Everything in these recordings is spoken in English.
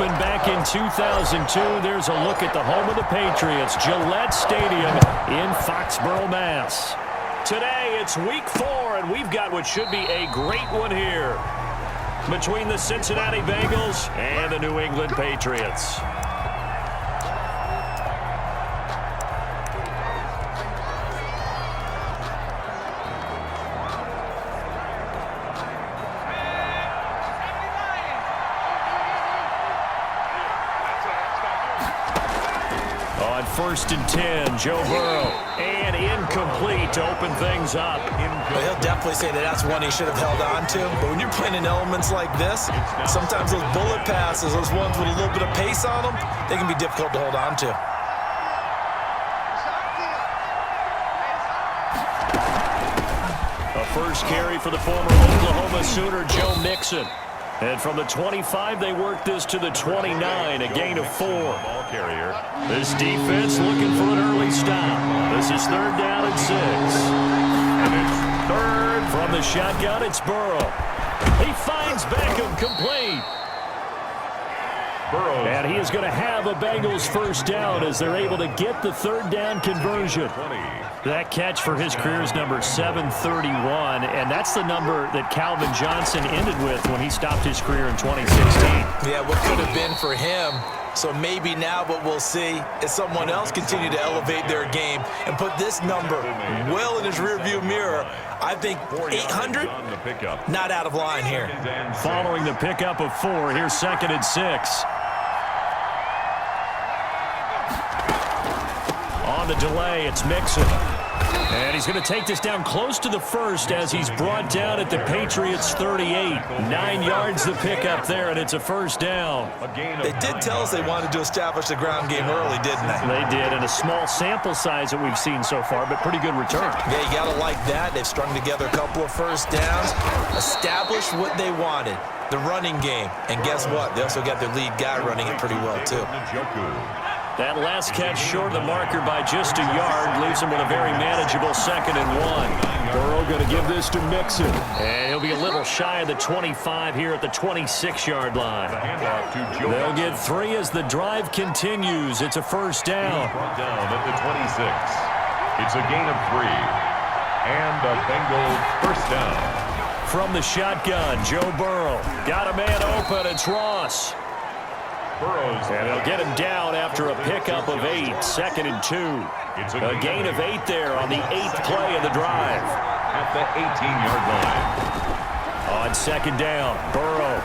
opened back in 2002. There's a look at the home of the Patriots, Gillette Stadium in Foxborough, Mass. Today, it's week 4, and we've got what should be a great one here between the Cincinnati Bengals and the New England Patriots. On 1st and 10, Joe Burrow, and incomplete to open things up. Well, he'll definitely say that that's one he should have held on to. But when you're playing in elements like this, sometimes those bullet passes, those ones with a little bit of pace on them, they can be difficult to hold on to. A first carry for the former Oklahoma Sooner, Joe Mixon. And from the 25, they work this to the 29, a gain of 4. Ball carrier. This defense looking for an early stop. This is 3rd down and 6. And it's 3rd. From the shotgun, it's Burrow. He finds Beckham complete. Burrow. And he is going to have a Bengals first down as they're able to get the 3rd down conversion. That catch for his career is number 731, and that's the number that Calvin Johnson ended with when he stopped his career in 2016. Yeah, what could have been for him. So maybe now what we'll see is someone else continue to elevate their game and put this number well in his rearview mirror. I think 800, not out of line here. Following the pickup of 4, here's 2nd and 6. On the delay, it's Mixon. And he's going to take this down close to the 1st as he's brought down at the Patriots' 38. 9 yards the pickup there, and it's a first down. They did tell us they wanted to establish the ground game early, didn't they? They did, and a small sample size that we've seen so far, but pretty good return. Yeah, you got to like that. They've strung together a couple of first downs, established what they wanted, the running game. And guess what? They also got their lead guy running it pretty well, too. That last catch short of the marker by just a yard leaves him with a very manageable 2nd and 1. Burrow going to give this to Mixon. And he'll be a little shy of the 25 here at the 26-yard line. They'll get 3 as the drive continues. It's a first down. Down at the 26. It's a gain of 3. And a Bengal first down. From the shotgun, Joe Burrow. Got a man open. It's Ross. And they'll get him down after a pickup of 8, 2nd and 2. A gain of 8 there on the 8th play of the drive. At the 18-yard line. On 2nd down, Burrow.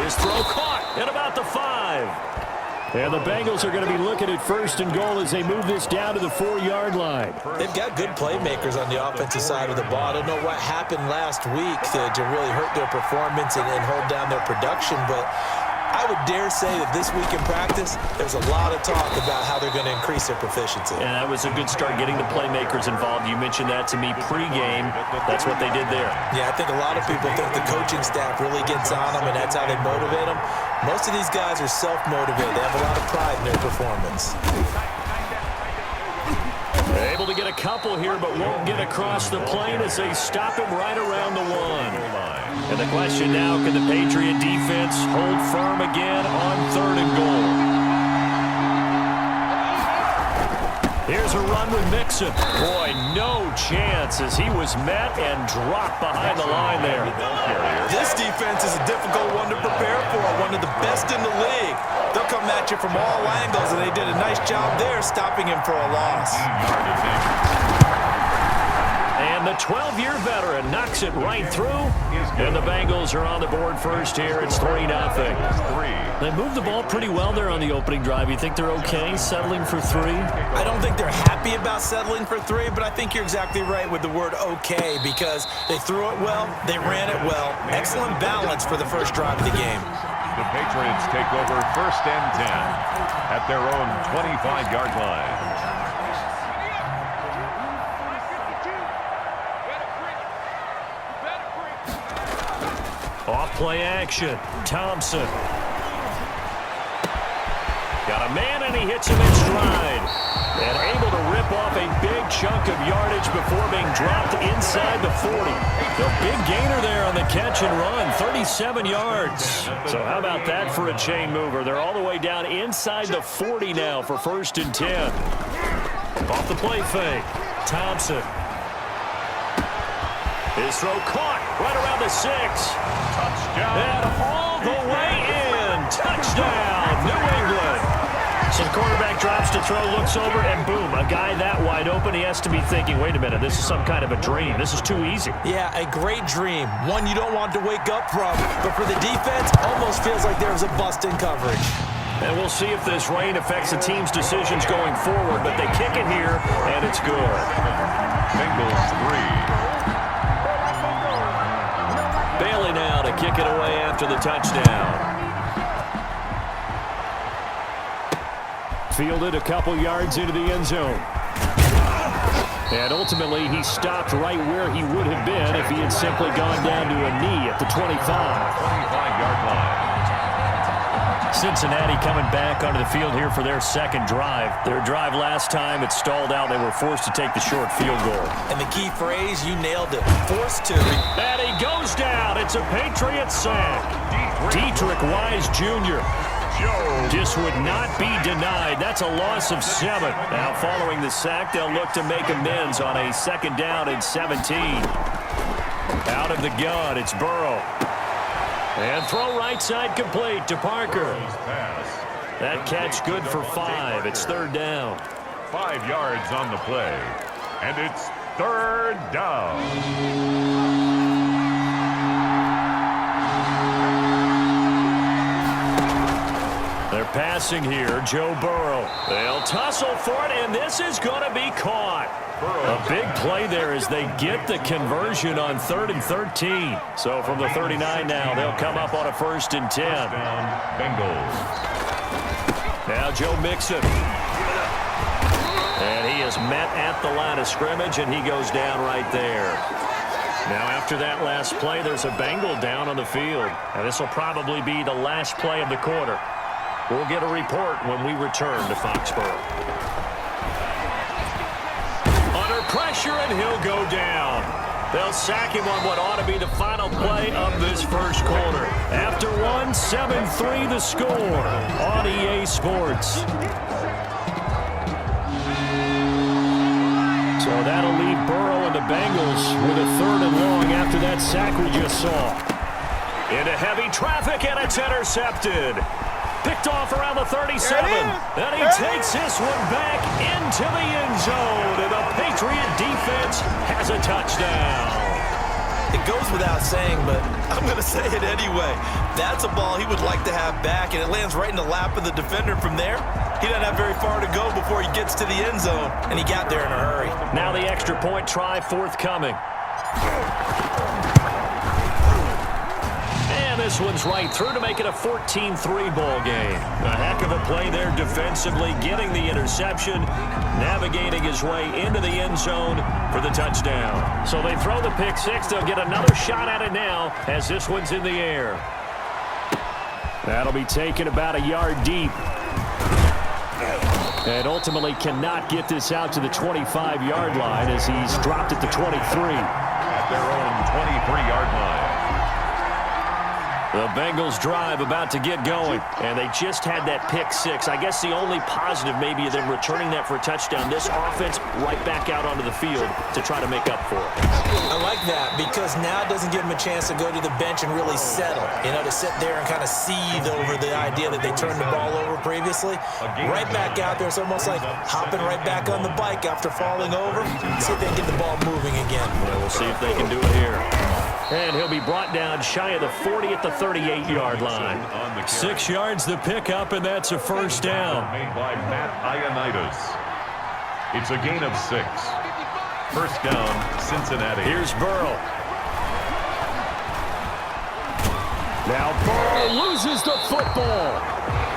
His throw caught at about the 5. And the Bengals are going to be looking at 1st and goal as they move this down to the 4-yard line. They've got good playmakers on the offensive side of the ball. I don't know what happened last week to really hurt their performance and hold down their production, but I would dare say that this week in practice, there's a lot of talk about how they're going to increase their proficiency. And that was a good start getting the playmakers involved. You mentioned that to me pregame. That's what they did there. Yeah, I think a lot of people think the coaching staff really gets on them, and that's how they motivate them. Most of these guys are self-motivated. They have a lot of pride in their performance. Able to get a couple here, but won't get across the plane as they stop him right around the 1. And the question now, can the Patriot defense hold firm again on 3rd and goal? Here's a run with Mixon. Boy, no chance as he was met and dropped behind the line there. This defense is a difficult one to prepare for, one of the best in the league. They'll come at you from all angles, and they did a nice job there stopping him for a loss. And the 12-year veteran knocks it right through. And the Bengals are on the board first here. It's 3-0. They moved the ball pretty well there on the opening drive. You think they're okay settling for 3? I don't think they're happy about settling for 3, but I think you're exactly right with the word okay because they threw it well, they ran it well. Excellent balance for the first drive of the game. The Patriots take over 1st and 10 at their own 25-yard line. Off play action. Thompson. Got a man and he hits him in stride. And able to rip off a big chunk of yardage before being dropped inside the 40. The big gainer there on the catch and run, 37 yards. So how about that for a chain mover? They're all the way down inside the 40 now for 1st and 10. Off the play fake, Thompson. His throw caught right around the 6. Touchdown. And all the way in. Touchdown, New England. So the quarterback drops to throw, looks over, and boom, a guy that wide open, he has to be thinking, wait a minute, this is some kind of a dream. This is too easy. Yeah, a great dream. One you don't want to wake up from. But for the defense, almost feels like there was a bust in coverage. And we'll see if this rain affects the team's decisions going forward, but they kick it here, and it's good. Bengals 3. Bailey now to kick it away after the touchdown. Fielded a couple yards into the end zone. And ultimately, he stopped right where he would have been if he had simply gone down to a knee at the 25. 25-yard line. Cincinnati coming back onto the field here for their second drive. Their drive last time, it stalled out. They were forced to take the short field goal. And the key phrase, you nailed it, forced to. And he goes down. It's a Patriot sack. Dietrich Wise Jr. just would not be denied. That's a loss of 7. Now following the sack, they'll look to make amends on a 2nd down and 17. Out of the gun, it's Burrow. And throw right side complete to Parker. That catch good for 5. It's 3rd down. 5 yards on the play. And it's 3rd down. They're passing here, Joe Burrow. They'll tussle for it, and this is going to be caught. A big play there as they get the conversion on 3rd and 13. So from the 39 now, they'll come up on a 1st and 10. Bengals. Now Joe Mixon. And he is met at the line of scrimmage, and he goes down right there. Now after that last play, there's a Bengal down on the field. And this will probably be the last play of the quarter. We'll get a report when we return to Foxborough. Under pressure, and he'll go down. They'll sack him on what ought to be the final play of this first quarter. After 1, 7-3 the score on EA Sports. So that'll leave Burrow and the Bengals with a 3rd and long after that sack we just saw. Into heavy traffic, and it's intercepted. Picked off around the 37. And he takes this one back into the end zone. And the Patriot defense has a touchdown. It goes without saying, but I'm going to say it anyway. That's a ball he would like to have back, and it lands right in the lap of the defender from there. He doesn't have very far to go before he gets to the end zone, and he got there in a hurry. Now the extra point try forthcoming. This one's right through to make it a 14-3 ball game. A heck of a play there defensively, getting the interception, navigating his way into the end zone for the touchdown. So they throw the pick 6. They'll get another shot at it now as this one's in the air. That'll be taken about a yard deep. And ultimately cannot get this out to the 25-yard line as he's dropped at the 23. At their own 23-yard line. The Bengals drive about to get going, and they just had that pick 6. I guess the only positive maybe of them returning that for a touchdown. This offense right back out onto the field to try to make up for it. I like that because now it doesn't give them a chance to go to the bench and really settle, to sit there and kind of seethe over the idea that they turned the ball over previously. Right back out there, it's almost like hopping right back on the bike after falling over. See if they can get the ball moving again. Well, we'll see if they can do it here. And he'll be brought down shy of the 40 at the 38-yard line. 6 yards the pickup, and that's a 1st down. Made by Matt Ioannidis. It's a gain of 6. 1st down, Cincinnati. Here's Burrow. Now Burrow loses the football.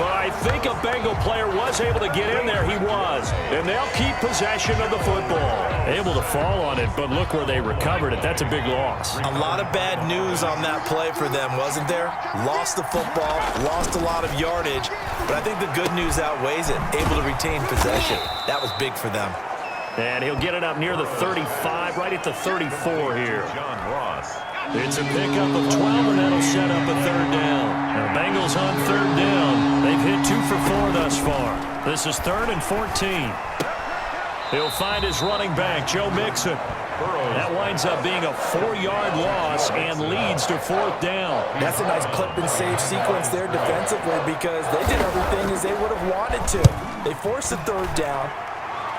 But I think a Bengal player was able to get in there. He was. And they'll keep possession of the football. Able to fall on it, but look where they recovered it. That's a big loss. A lot of bad news on that play for them, wasn't there? Lost the football, lost a lot of yardage, but I think the good news outweighs it. Able to retain possession. That was big for them. And he'll get it up near the 35, right at the 34 here. John Ross. It's a pickup of 12, and that'll set up a third down. Now, Bengals on third down. They've hit 2 for 4 thus far. This is 3rd and 14. He'll find his running back, Joe Mixon. That winds up being a 4-yard loss and leads to 4th down. That's a nice clip and save sequence there defensively because they did everything as they would have wanted to. They forced the third down,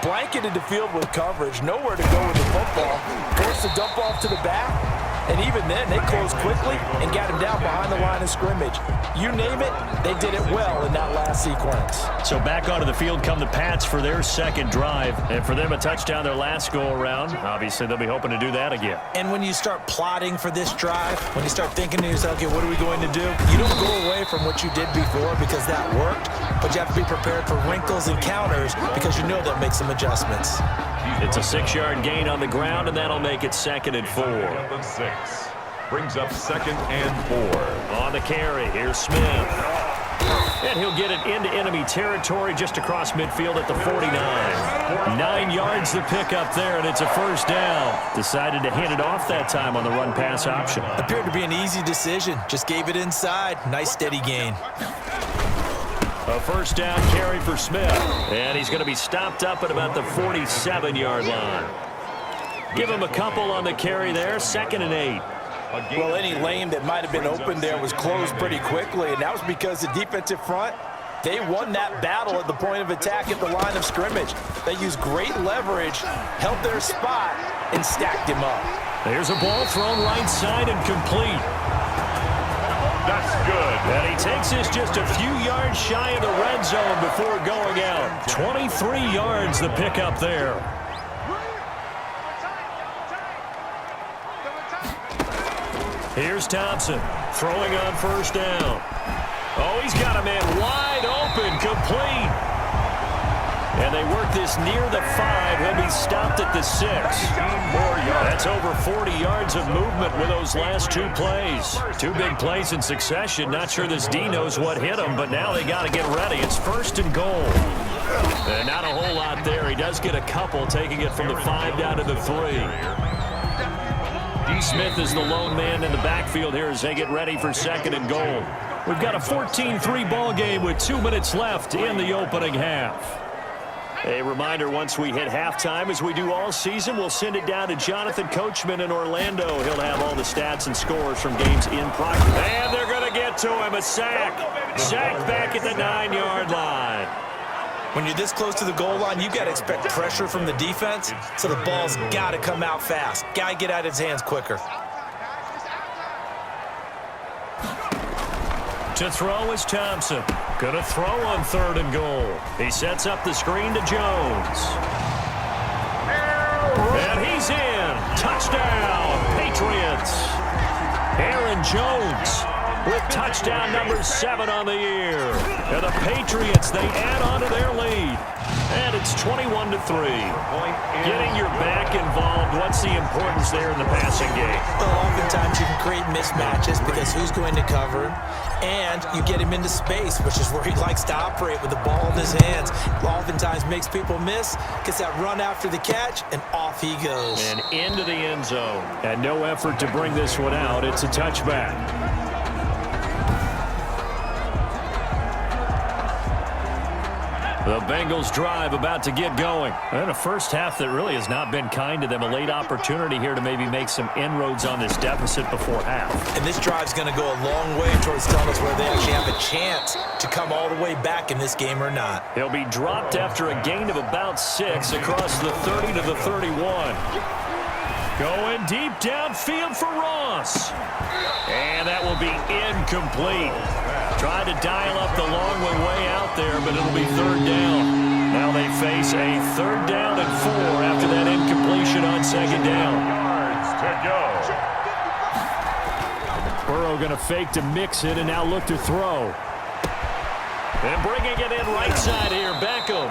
blanketed the field with coverage, nowhere to go with the football, forced the dump off to the back, and even then they closed quickly and got him down behind the line of scrimmage. You name it, they did it well in that last sequence. So back onto the field come the Pats for their second drive, and for them a touchdown their last go-around. Obviously, they'll be hoping to do that again. And when you start plotting for this drive, when you start thinking to yourself, okay, what are we going to do? You don't go away from what you did before because that worked, but you have to be prepared for wrinkles and counters because you know they'll make some adjustments. It's a 6-yard gain on the ground, and that'll make it 2nd and 4. Of 6. Brings up 2nd and 4. On the carry, here's Smith. And he'll get it into enemy territory just across midfield at the 49. 9 yards to pick up there, and it's a first down. Decided to hand it off that time on the run-pass option. Appeared to be an easy decision. Just gave it inside. Nice steady gain. A first down carry for Smith. And he's going to be stopped up at about the 47-yard line. Give him a couple on the carry there. 2nd and 8. Well, any lane that might have been open there was closed pretty quickly, and that was because the defensive front, they won that battle at the point of attack at the line of scrimmage. They used great leverage, held their spot, and stacked him up. There's a ball thrown right side and complete. That's good. And he takes this just a few yards shy of the red zone before going out. 23 yards the pickup there. Here's Thompson throwing on first down. Oh, he's got a man wide open, complete. And they work this near the 5. He'll be stopped at the 6. That's over 40 yards of movement with those last 2 plays. 2 big plays in succession. Not sure this D knows what hit him, but now they got to get ready. It's 1st and goal. And not a whole lot there. He does get a couple, taking it from the 5 down to the 3. Smith is the lone man in the backfield here as they get ready for 2nd and goal. We've got a 14-3 ball game with 2 minutes left in the opening half. A reminder, once we hit halftime, as we do all season, we'll send it down to Jonathan Coachman in Orlando. He'll have all the stats and scores from games in progress. And they're going to get to him. A sack. Sack back at the 9-yard line. When you're this close to the goal line, you got to expect pressure from the defense, so the ball's got to come out fast. Got to get out of his hands quicker. To throw is Thompson. Going to throw on 3rd and goal. He sets up the screen to Jones. And he's in. Touchdown, Patriots. Aaron Jones with touchdown number 7 on the year. And the Patriots, they add on to their lead. And it's 21-3. Getting your back involved, what's the importance there in the passing game? Well, oftentimes you can create mismatches because who's going to cover him? And you get him into space, which is where he likes to operate with the ball in his hands. Oftentimes makes people miss, gets that run after the catch, and off he goes. And into the end zone. And no effort to bring this one out. It's a touchback. The Bengals drive about to get going. And a first half that really has not been kind to them. A late opportunity here to maybe make some inroads on this deficit before half. And this drive's going to go a long way towards telling us whether they actually have a chance to come all the way back in this game or not. He'll be dropped after a gain of about 6 across the 30 to the 31. Going deep downfield for Ross. And that will be incomplete. Tried to dial up the long way out there, but it'll be 3rd down. Now they face a 3rd down and 4 after that incompletion on 2nd down. Yards to go. Burrow going to fake to mix it and now look to throw. And bringing it in right side here, Beckham.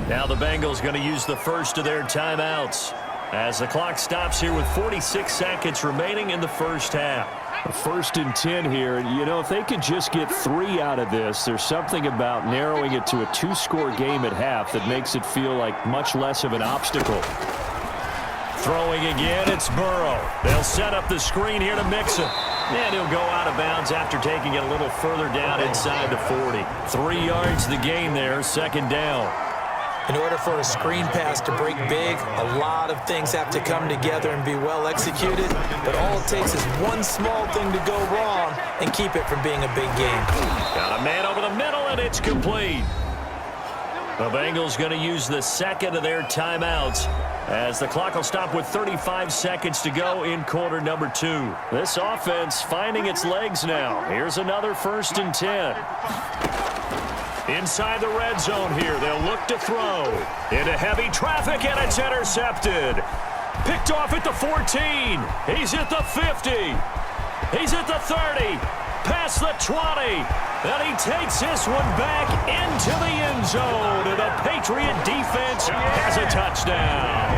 Now the Bengals going to use the first of their timeouts as the clock stops here with 46 seconds remaining in the first half. 1st and 10 here. You know, if they could just get 3 out of this, there's something about narrowing it to a 2-score game at half that makes it feel like much less of an obstacle. Throwing again, it's Burrow. They'll set up the screen here to Mixon. And he'll go out of bounds after taking it a little further down inside the 40. 3 yards the gain there, 2nd down. In order for a screen pass to break big, a lot of things have to come together and be well executed, but all it takes is one small thing to go wrong and keep it from being a big game. Got a man over the middle, and it's complete. The Bengals going to use the second of their timeouts as the clock will stop with 35 seconds to go in quarter number 2. This offense finding its legs now. Here's another 1st and 10. Inside the red zone here, they'll look to throw. Into heavy traffic, and it's intercepted. Picked off at the 14. He's at the 50. He's at the 30. Past the 20. And he takes this one back into the end zone. And the Patriot defense has a touchdown.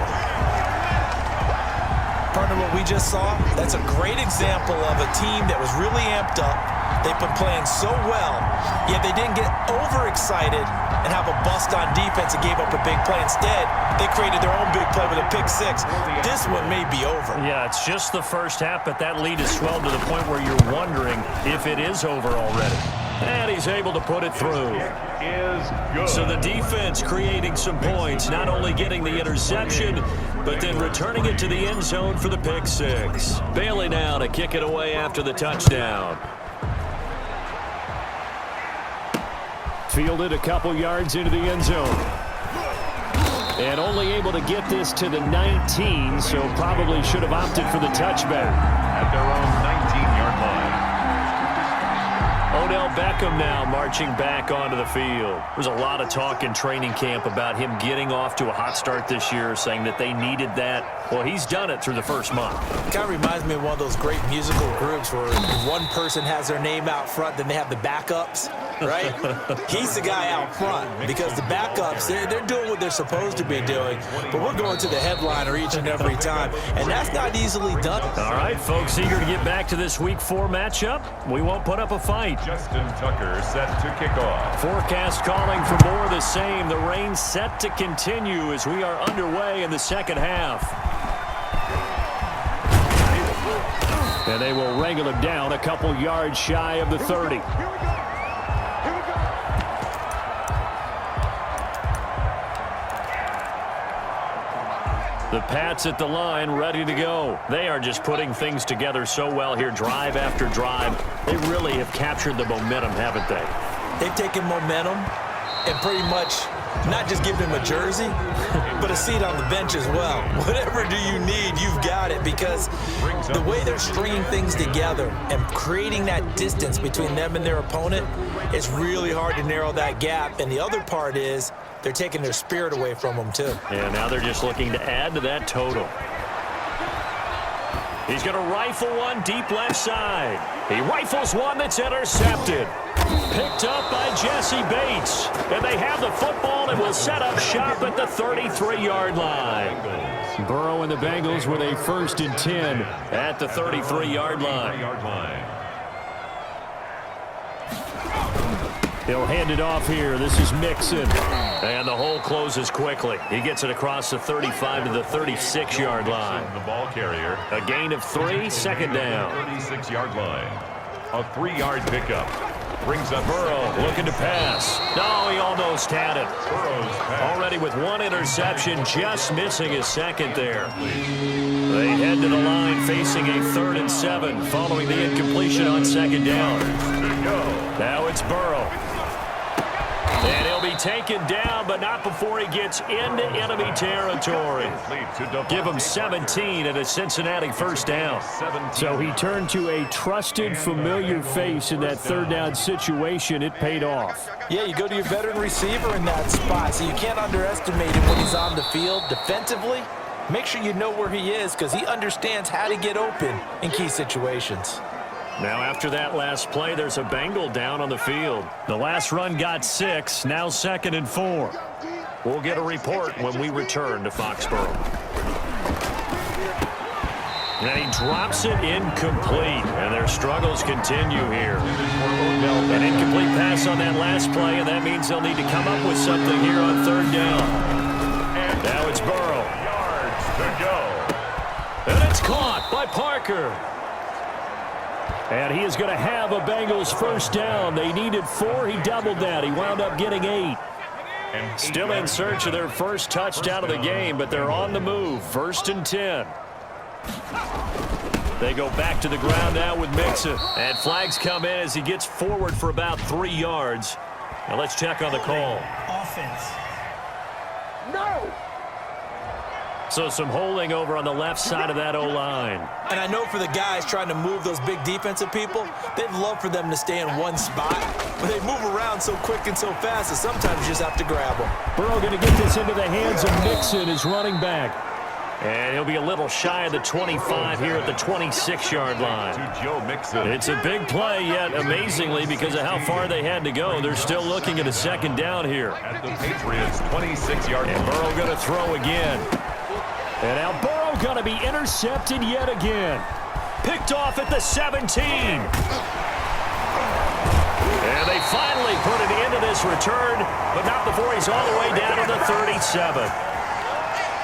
Partner, what we just saw, that's a great example of a team that was really amped up. They've been playing so well, yet they didn't get overexcited and have a bust on defense and gave up a big play. Instead, they created their own big play with a pick 6. This one may be over. Yeah, it's just the first half, but that lead has swelled to the point where you're wondering if it is over already. And he's able to put it through. So the defense creating some points, not only getting the interception, but then returning it to the end zone for the pick 6. Bailey now to kick it away after the touchdown. Fielded a couple yards into the end zone. And only able to get this to the 19, so probably should have opted for the touchback. At their own 19-yard line. Odell Beckham now marching back onto the field. There's a lot of talk in training camp about him getting off to a hot start this year, saying that they needed that. Well, he's done it through the first month. It kind of reminds me of one of those great musical groups where one person has their name out front, then they have the backups, right? He's the guy out front because the backups, they're doing what they're supposed to be doing, but we're going to the headliner each and every time, and that's not easily done. All right, folks, eager to get back to this Week 4 matchup. We won't put up a fight. Justin Tucker set to kick off. Forecast calling for more of the same. The rain set to continue as we are underway in the second half. And they will wrangle him down a couple yards shy of the 30. The Pats at the line, ready to go. They are just putting things together so well here, drive after drive. They really have captured the momentum, haven't they? They've taken momentum and pretty much not just given him a jersey, but a seat on the bench as well. Whatever do you need, you've got it, because the way they're stringing things together and creating that distance between them and their opponent, it's really hard to narrow that gap. And the other part is they're taking their spirit away from them, too. And now they're just looking to add to that total. He's going to rifle one deep left side. He rifles one that's intercepted. Picked up by Jesse Bates. And they have the football and will set up shop at the 33-yard line. Burrow and the Bengals with a 1st and 10 at the 33-yard line. He'll hand it off here. This is Mixon. And the hole closes quickly. He gets it across the 35 to the 36-yard line. The ball carrier. A gain of 3, 2nd down. 36-yard line. A 3-yard pickup. Brings up Burrow looking to pass. No, he almost had it. Burrow's pass. Already with one interception, just missing his second there. They head to the line facing a 3rd and 7 following the incompletion on 2nd down. Now it's Burrow. And he'll be taken down, but not before he gets into enemy territory. Give him 17 and a Cincinnati 1st down. So he turned to a trusted, familiar face in that 3rd down situation. It paid off. Yeah, you go to your veteran receiver in that spot, so you can't underestimate him when he's on the field defensively. Make sure you know where he is because he understands how to get open in key situations. Now after that last play, there's a Bengal down on the field. The last run got 6, now 2nd and 4. We'll get a report when we return to Foxborough. And he drops it incomplete, and their struggles continue here. An incomplete pass on that last play, and that means they'll need to come up with something here on 3rd down. Now it's Burrow. Yards to go. And it's caught by Parker. And he is going to have a Bengals 1st down. They needed 4. He doubled that. He wound up getting 8. Still in search of their first touchdown of the game, but they're on the move. 1st and 10. They go back to the ground now with Mixon. And flags come in as he gets forward for about 3 yards. Now let's check on the call. Offense. No! So some holding over on the left side of that O-line. And I know for the guys trying to move those big defensive people, they'd love for them to stay in one spot, but they move around so quick and so fast that sometimes you just have to grab them. Burrow going to get this into the hands of Mixon, his running back. And he'll be a little shy of the 25 here at the 26-yard line. To Joe Mixon. It's a big play, yet amazingly, because of how far they had to go, they're still looking at a 2nd down here. At the Patriots' 26-yard line. And Burrow going to throw again. And now Burrow going to be intercepted yet again. Picked off at the 17. And they finally put an end to this return, but not before he's all the way down to the 37.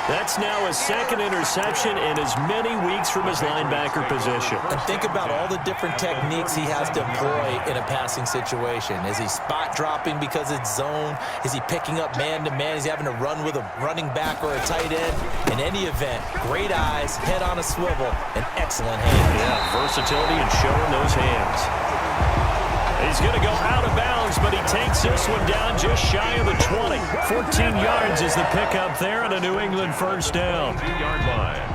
That's now his 2nd interception in as many weeks from his linebacker position. And think about all the different techniques he has to employ in a passing situation. Is he spot dropping because it's zone? Is he picking up man-to-man? Is he having to run with a running back or a tight end? In any event, great eyes, head on a swivel, and excellent hands. Yeah, versatility and showing those hands. He's going to go out of bounds, but he takes this one down just shy of the 20. 14 yards is the pickup there and a New England 1st down. 2-yard line.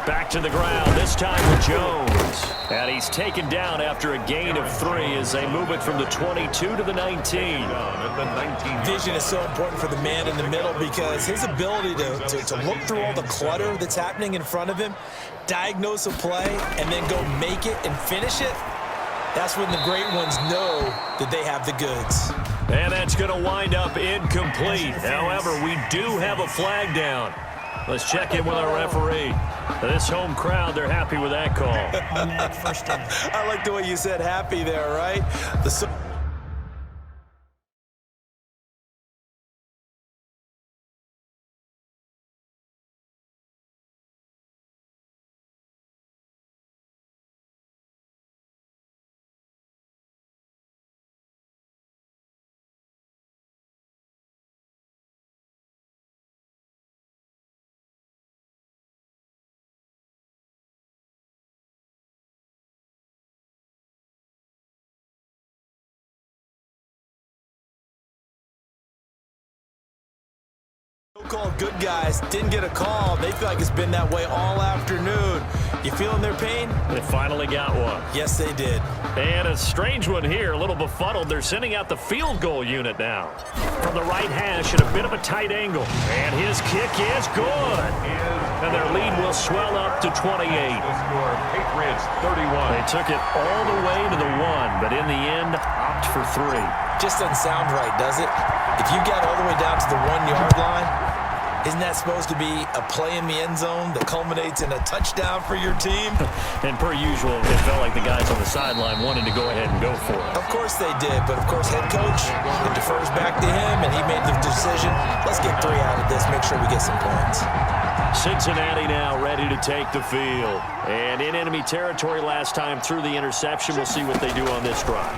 Back to the ground, this time with Jones. And he's taken down after a gain of 3 as they move it from the 22 to the 19. At the 19. Vision is so important for the man in the middle because his ability to look through all the clutter that's happening in front of him, diagnose a play, and then go make it and finish it, that's when the great ones know that they have the goods. And that's going to wind up incomplete. However, we do have a flag down. Let's check in with our referee. This home crowd, they're happy with that call. On that 1st down. I like the way you said happy there, right? So-called good guys didn't get a call. They feel like it's been that way all afternoon. You feeling their pain? They finally got one. Yes, they did. And a strange one here, a little befuddled. They're sending out the field goal unit now. From the right hash at a bit of a tight angle. And his kick is good. And their lead will swell up to 28. The score, Patriots 31. They took it all the way to the 1, but in the end, opt for 3. Just doesn't sound right, does it? If you get all the way down to the 1-yard line, isn't that supposed to be a play in the end zone that culminates in a touchdown for your team? And per usual, it felt like the guys on the sideline wanted to go ahead and go for it. Of course they did, but of course head coach, it defers back to him, and he made the decision, let's get 3 out of this, make sure we get some points. Cincinnati now ready to take the field. And in enemy territory last time through the interception. We'll see what they do on this drive.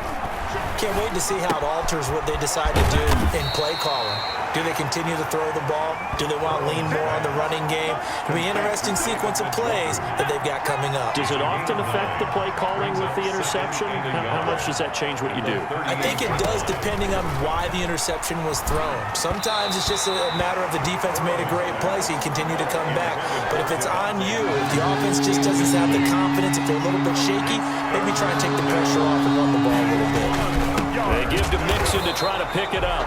Can't wait to see how it alters what they decide to do in play calling. Do they continue to throw the ball? Do they want to lean more on the running game? It'll be an interesting sequence of plays that they've got coming up. Does it often affect the play calling with the interception? How much does that change what you do? I think it does depending on why the interception was thrown. Sometimes it's just a matter of the defense made a great play, so you continue to come back. But if it's on you, if the offense just doesn't have the confidence, if they're a little bit shaky, maybe try and take the pressure off and run the ball a little bit. They give to Mixon to try to pick it up.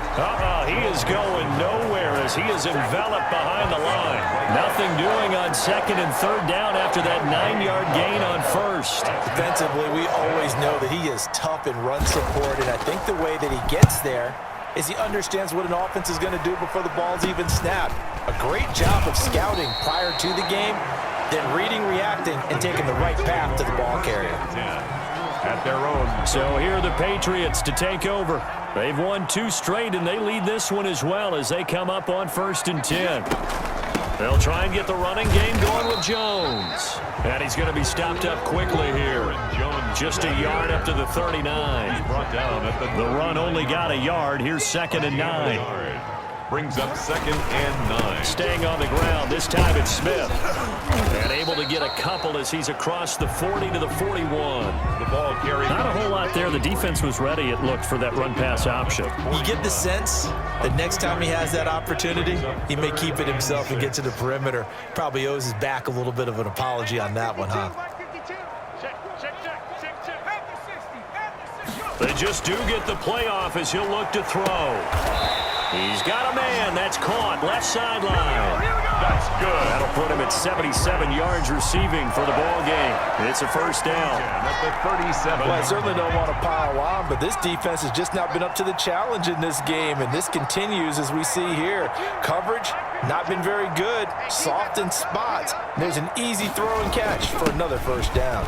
He is going nowhere as he is enveloped behind the line. Nothing doing on second and third down after that 9-yard gain on first. Defensively, we always know that he is tough in run support, and I think the way that he gets there is he understands what an offense is going to do before the ball's even snapped. A great job of scouting prior to the game, then reading, reacting, and taking the right path to the ball carrier. At their own. So here are the Patriots to take over. They've won 2 straight, and they lead this one as well as they come up on 1st and 10. They'll try and get the running game going with Jones. And he's going to be stopped up quickly here. Just a yard up to the 39. Brought down at The run only got a yard. Here's 2nd and 9. Brings up 2nd and 9. Staying on the ground. This time it's Smith. And able to get a couple as he's across the 40 to the 41. The ball carried. Not a whole lot there. The defense was ready, it looked, for that run-pass option. You get the sense that next time he has that opportunity, he may keep it himself and get to the perimeter. Probably owes his back a little bit of an apology on that one, huh? They just do get the playoff as he'll look to throw. He's got a man. That's caught. Left sideline. That's good. That'll put him at 77 yards receiving for the ball game. It's a first down. At the 37. Well, I certainly don't want to pile on, but this defense has just not been up to the challenge in this game, and this continues as we see here. Coverage, not been very good. Soft in spots. There's an easy throw and catch for another first down.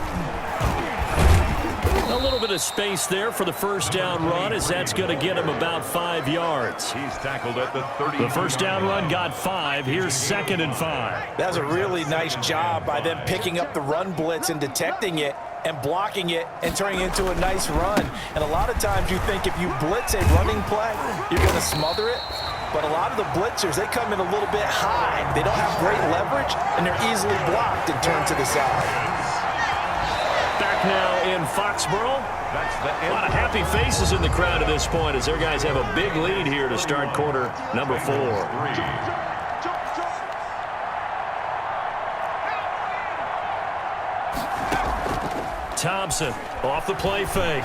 A little bit of space there for the first down run as that's going to get him about 5 yards. He's tackled at the 30. The first down run got 5. Here's 2nd and 5. That was a really nice job by them picking up the run blitz and detecting it and blocking it and turning it into a nice run. And a lot of times you think if you blitz a running play, you're going to smother it. But a lot of the blitzers, they come in a little bit high. They don't have great leverage, and they're easily blocked and turned to the side. Back now in Foxborough. A lot of happy faces in the crowd at this point as their guys have a big lead here to start quarter number 4. Thompson off the play fake.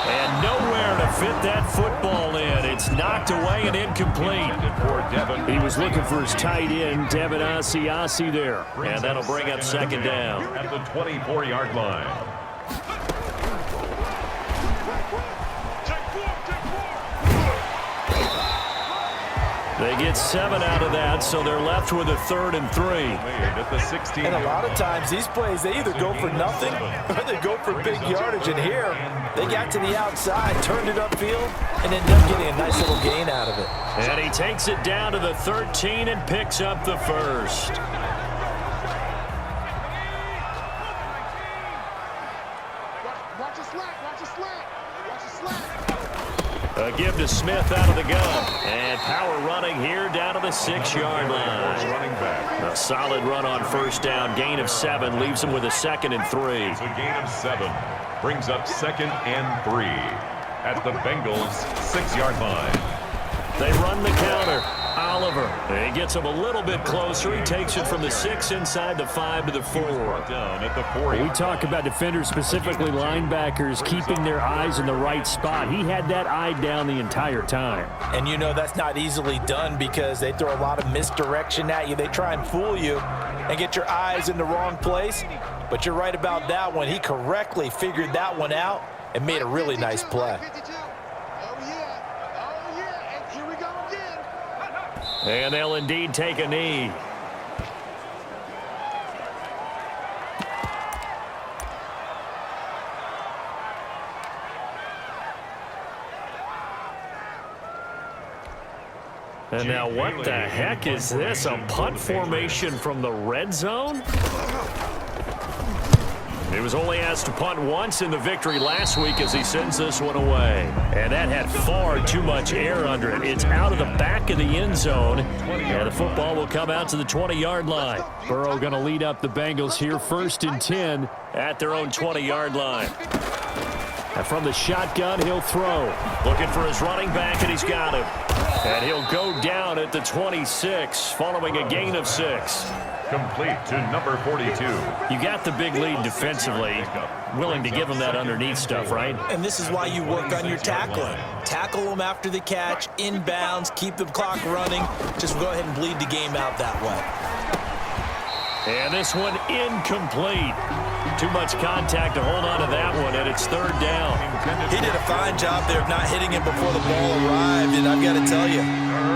And nowhere to fit that football in. It's knocked away and incomplete. He was looking for his tight end, Devin Asiasi there. And that'll bring up 2nd down. At the 24-yard line. They get 7 out of that, so they're left with a 3rd and 3. At the 16. And a lot of times these plays, they either go for nothing or they go for big yardage. And here, they got to the outside, turned it upfield, and ended up getting a nice little gain out of it. And he takes it down to the 13 and picks up the first. Watch it slack, watch it slack, watch it slack. A give to Smith out of the gun. And power running here down to the 6-yard line. Running back. A solid run on first down. Gain of 7 leaves him with a 2nd and 3. It's a gain of 7. Brings up 2nd and 3. At the Bengals 6-yard line. They run the counter. Oliver. He gets him a little bit closer. He takes it from the 6 inside the 5 to the 4. Down at the 4. We talk about defenders, specifically linebackers, keeping their eyes in the right spot. He had that eye down the entire time. And you know that's not easily done because they throw a lot of misdirection at you. They try and fool you and get your eyes in the wrong place. But you're right about that one. He correctly figured that one out and made a really nice play. And they'll indeed take a knee. And now what the heck is this? A punt formation from the red zone? He was only asked to punt once in the victory last week as he sends this one away. And that had far too much air under it. It's out of the back of the end zone. And the football will come out to the 20-yard line. Burrow going to lead up the Bengals here, 1st and 10. At their own 20-yard line. And from the shotgun, he'll throw. Looking for his running back, and he's got him. And he'll go down at the 26, following a gain of 6. Complete to number 42. You got the big lead defensively, willing to give them that underneath stuff, right? And this is why you work on your tackling. Tackle them after the catch, inbounds, keep the clock running. Just go ahead and bleed the game out that way. And this one incomplete. Too much contact to hold on to that one, and it's third down. He did a fine job there of not hitting him before the ball arrived, and I've got to tell you,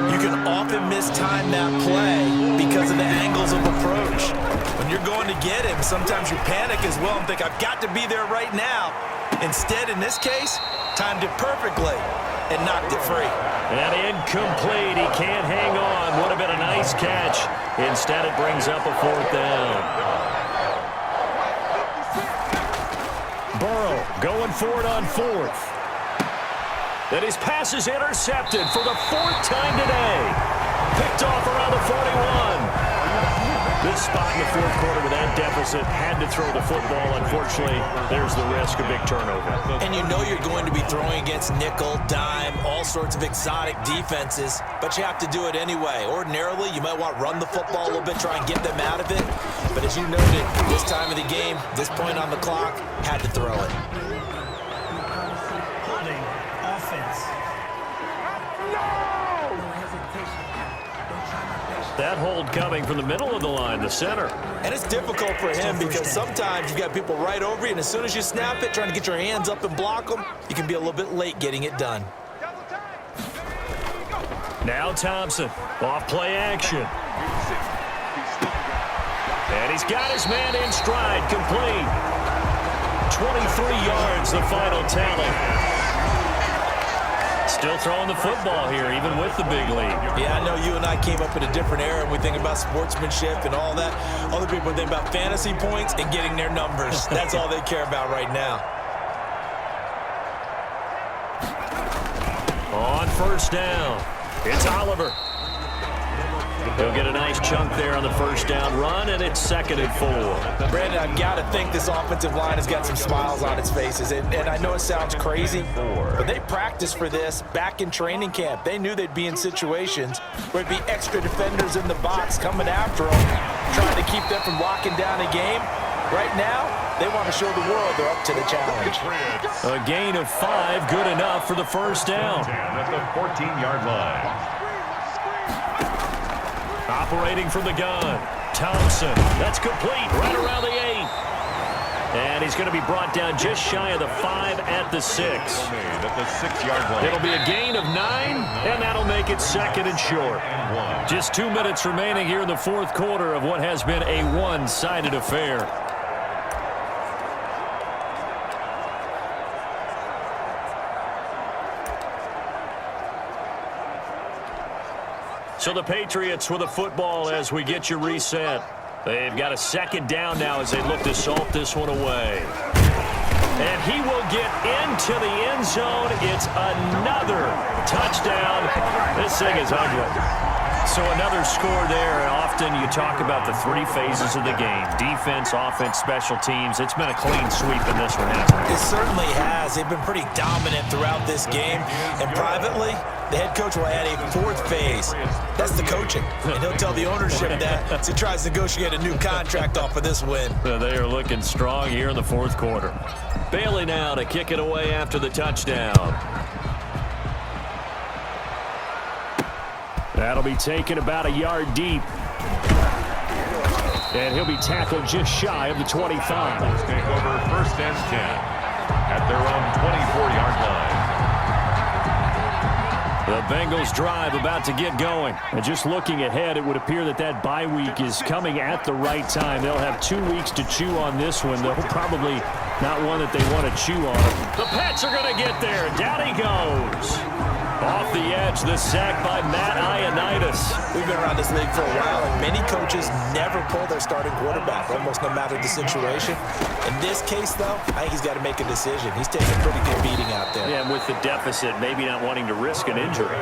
you can often mistime that play because of the angles of approach. When you're going to get him, sometimes you panic as well and think, I've got to be there right now. Instead, in this case, timed it perfectly and knocked it free. And incomplete. He can't hang on. Would have been a nice catch. Instead, it brings up a fourth down. Burrow going for it on fourth. And his pass is intercepted for the fourth time today. Picked off around the 41. This spot in the fourth quarter with that deficit, had to throw the football. Unfortunately, there's the risk of big turnover. And you know you're going to be throwing against nickel, dime, all sorts of exotic defenses, but you have to do it anyway. Ordinarily, you might want to run the football a little bit, try and get them out of it. But as you noted, this time of the game, this point on the clock, had to throw it. Holding offense. That hold coming from the middle of the line, the center. And it's difficult for him because sometimes you got people right over you, and as soon as you snap it, trying to get your hands up and block them, you can be a little bit late getting it done. Now Thompson, off play action. And he's got his man in stride, complete. 23 yards, the final tally. Still throwing the football here, even with the big lead. Yeah, I know you and I came up in a different era, and we think about sportsmanship and all that. Other people think about fantasy points and getting their numbers. That's all they care about right now. On first down, it's Oliver. He'll get a nice chunk there on the first down run, and it's 2nd and 4. Brandon, I've got to think this offensive line has got some smiles on its faces. And I know it sounds crazy, but they practiced for this back in training camp. They knew they'd be in situations where it'd be extra defenders in the box coming after them, trying to keep them from locking down a game. Right now, they want to show the world they're up to the challenge. A gain of 5, good enough for the first down. At the 14-yard line. Operating from the gun, Thompson. That's complete, right around the 8. And he's going to be brought down just shy of the 5 at the 6. At the 6-yard line. It'll be a gain of 9, and that'll make it 2nd and short. Just 2 minutes remaining here in the fourth quarter of what has been a one-sided affair. So the Patriots with a football as we get you reset. They've got a 2nd down now as they look to salt this one away. And he will get into the end zone. It's another touchdown. This thing is ugly. So another score there, and often you talk about the 3 phases of the game. Defense, offense, special teams. It's been a clean sweep in this one, hasn't it? It certainly has. They've been pretty dominant throughout this game. And privately, the head coach will add a 4th phase. That's the coaching. And he'll tell the ownership that as he tries to negotiate a new contract off of this win. They are looking strong here in the fourth quarter. Bailey now to kick it away after the touchdown. That'll be taken about a yard deep. And he'll be tackled just shy of the 25. Bengals take over 1st and 10 at their own 24-yard line. The Bengals drive about to get going. And just looking ahead, it would appear that that bye week is coming at the right time. They'll have 2 weeks to chew on this one. They'll probably not one that they want to chew on. The Pats are going to get there. Down he goes. Off the edge, the sack by Matt Ioannidis. We've been around this league for a while, and many coaches never pull their starting quarterback, almost no matter the situation. In this case, though, I think he's got to make a decision. He's taking a pretty good beating out there. Yeah, and with the deficit, maybe not wanting to risk an injury.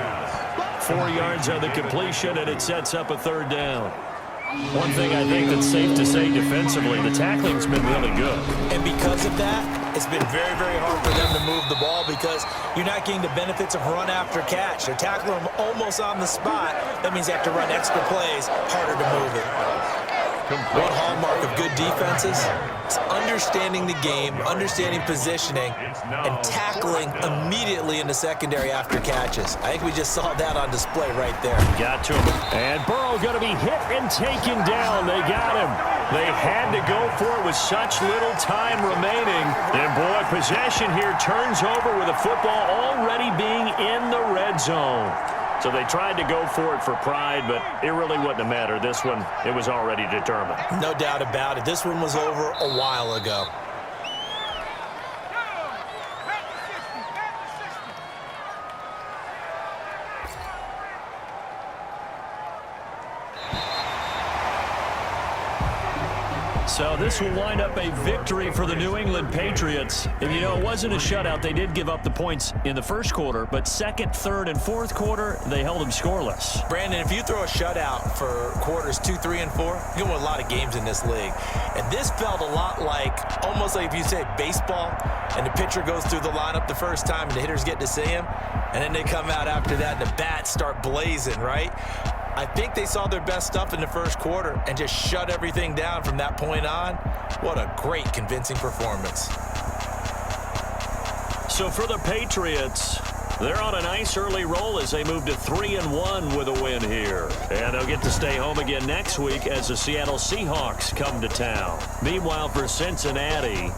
4 yards on the completion, and it sets up a 3rd down. One thing I think that's safe to say defensively, the tackling's been really good. And because of that, it's been very, very hard for them to move the ball because you're not getting the benefits of run after catch. They're tackling them almost on the spot. That means they have to run extra plays, harder to move it. complete. One hallmark of good defenses is understanding the game, understanding positioning, and tackling immediately in the secondary after catches. I think we just saw that on display right there. Got to him. And Burrow going to be hit and taken down. They got him. They had to go for it with such little time remaining. And, boy, possession here turns over with the football already being in the red zone. So they tried to go for it for pride, but it really wouldn't have mattered. This one, it was already determined. No doubt about it. This one was over a while ago. So this will wind up a victory for the New England Patriots. And, you know, it wasn't a shutout. They did give up the points in the first quarter, but second, third, and fourth quarter, they held them scoreless. Brandon, if you throw a shutout for quarters 2, 3, and 4, you're going to win a lot of games in this league. And this felt a lot like, almost like if you say baseball, and the pitcher goes through the lineup the first time, and the hitters get to see him, and then they come out after that, and the bats start blazing, right? I think they saw their best stuff in the first quarter and just shut everything down from that point on. What a great, convincing performance. So for the Patriots, they're on a nice early roll as they move to 3-1 with a win here. And they'll get to stay home again next week as the Seattle Seahawks come to town. Meanwhile, for Cincinnati,